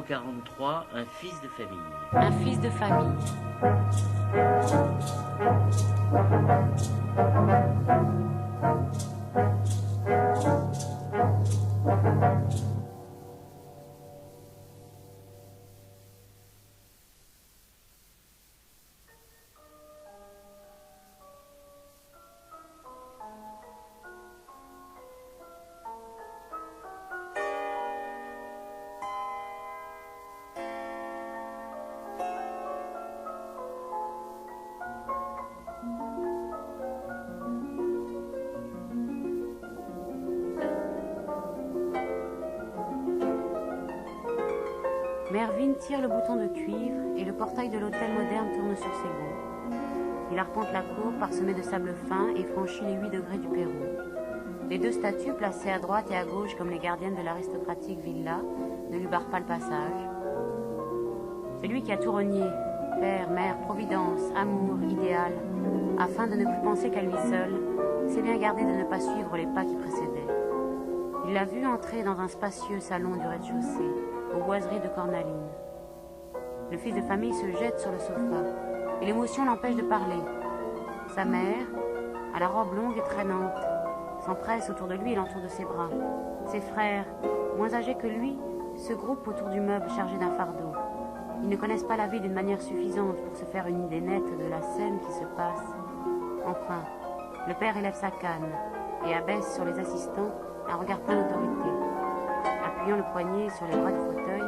43, un fils de famille. Un fils de famille. Mervyn tire le bouton de cuivre et le portail de l'hôtel moderne tourne sur ses gonds. Il arpente la cour parsemée de sable fin et franchit les 8 degrés du Pérou. Les 2 statues placées à droite et à gauche comme les gardiennes de l'aristocratique villa ne lui barrent pas le passage. Celui qui a tout renié, père, mère, providence, amour, idéal, afin de ne plus penser qu'à lui seul, s'est bien gardé de ne pas suivre les pas qui précédaient. Il l'a vu entrer dans un spacieux salon du rez-de-chaussée, aux boiseries de cornaline. Le fils de famille se jette sur le sofa, et l'émotion l'empêche de parler. Sa mère, à la robe longue et traînante, s'empresse autour de lui et l'entoure de ses bras. Ses frères, moins âgés que lui, se groupent autour du meuble chargé d'un fardeau. Ils ne connaissent pas la vie d'une manière suffisante pour se faire une idée nette de la scène qui se passe. Enfin, le père élève sa canne et abaisse sur les assistants un regard plein d'autorité. Appuyant le poignet sur les bras du fauteuil,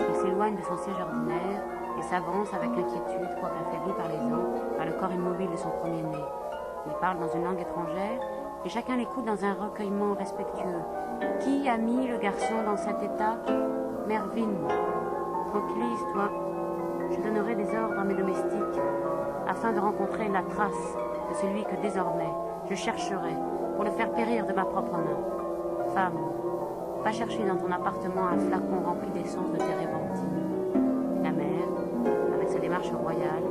il s'éloigne de son siège ordinaire et s'avance avec inquiétude, quoique affaibli par les ans, par le corps immobile de son premier-né. Il parle dans une langue étrangère et chacun l'écoute dans un recueillement respectueux. Qui a mis le garçon dans cet état? Mervyn. Tranquillise-toi. Je donnerai des ordres à mes domestiques afin de rencontrer la trace de celui que désormais je chercherai pour le faire périr de ma propre main. Femme, va chercher dans ton appartement un flacon rempli d'essence de térébenthine. La mère, avec sa démarche royale,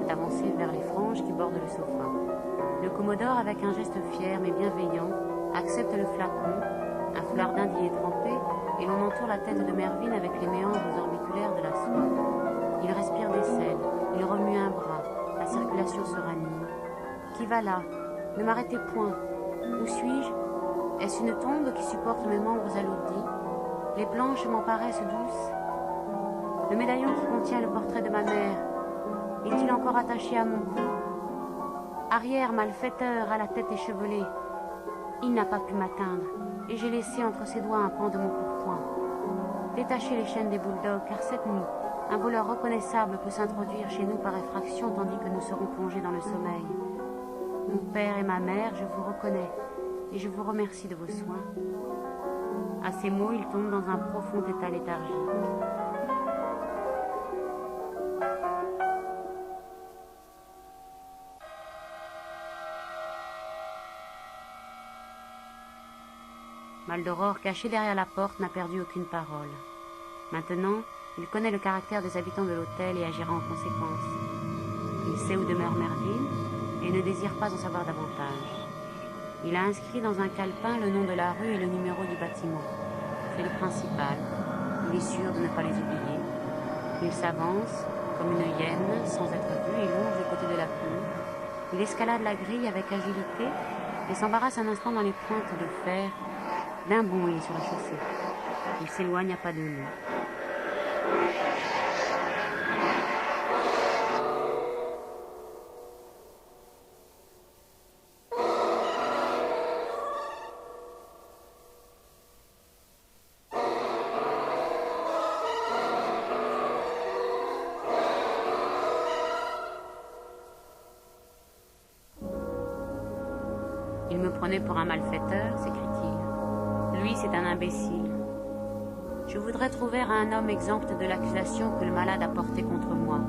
s'est avancée vers les franges qui bordent le sofa. Le commodore, avec un geste fier mais bienveillant, accepte le flacon, un foulard d'Inde y est trempé, et l'on entoure la tête de Mervyn avec les méandres orbiculaires de la soie. Il respire des selles, il remue un bras, la circulation se ranime. Qui va là? Ne m'arrêtez point. Où suis-je? Est-ce une tombe qui supporte mes membres alourdis? Les planches m'en paraissent douces. Le médaillon qui contient le portrait de ma mère, est-il encore attaché à mon cou? Arrière, malfaiteur, à la tête échevelée. Il n'a pas pu m'atteindre, et j'ai laissé entre ses doigts un pan de mon pourpoint. Détachez les chaînes des bulldogs, car cette nuit, un voleur reconnaissable peut s'introduire chez nous par effraction, tandis que nous serons plongés dans le sommeil. Mon père et ma mère, je vous reconnais, et je vous remercie de vos soins. À ces mots, il tombe dans un profond état léthargique. Maldoror, caché derrière la porte, n'a perdu aucune parole. Maintenant, il connaît le caractère des habitants de l'hôtel et agira en conséquence. Il sait où demeure Mervyn et ne désire pas en savoir davantage. Il a inscrit dans un calepin le nom de la rue et le numéro du bâtiment. C'est le principal. Il est sûr de ne pas les oublier. Il s'avance, comme une hyène, sans être vu, et longe du côté de la cour. Il escalade la grille avec agilité et s'embarrasse un instant dans les pointes de fer. D'un bond, il est sur la chaussée. Il s'éloigne à pas de loup. Il me prenait pour un malfaiteur, s'écrie-t-il. Lui, c'est un imbécile. Je voudrais trouver un homme exempt de l'accusation que le malade a portée contre moi.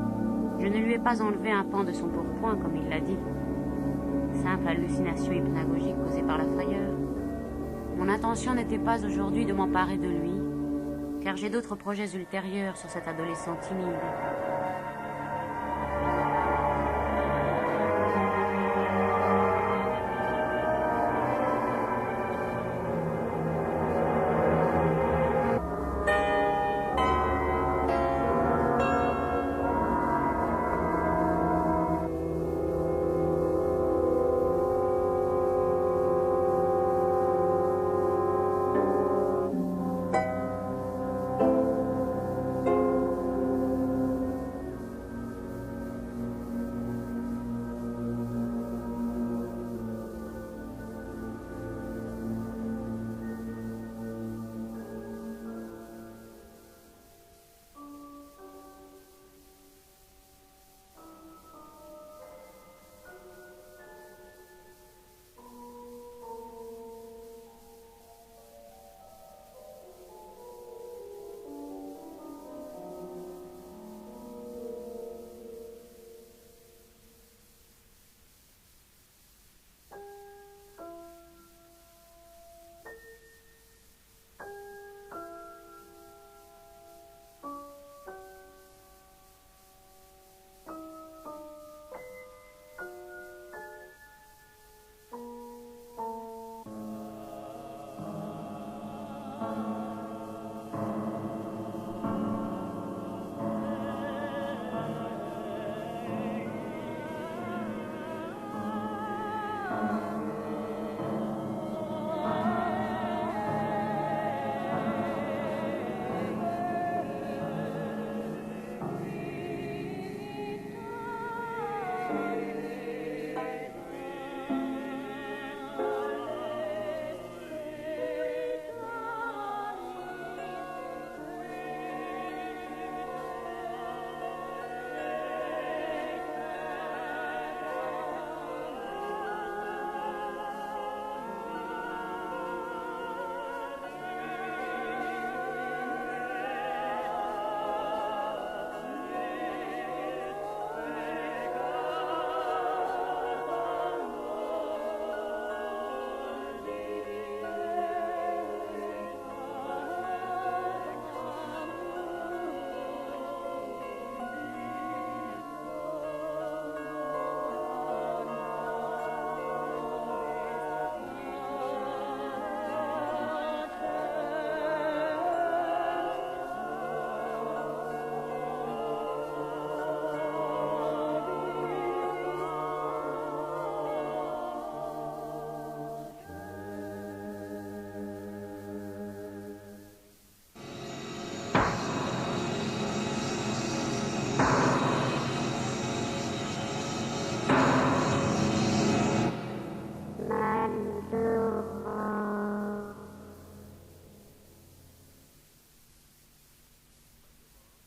Je ne lui ai pas enlevé un pan de son pourpoint, comme il l'a dit. Simple hallucination hypnagogique causée par la frayeur. Mon intention n'était pas aujourd'hui de m'emparer de lui, car j'ai d'autres projets ultérieurs sur cet adolescent timide.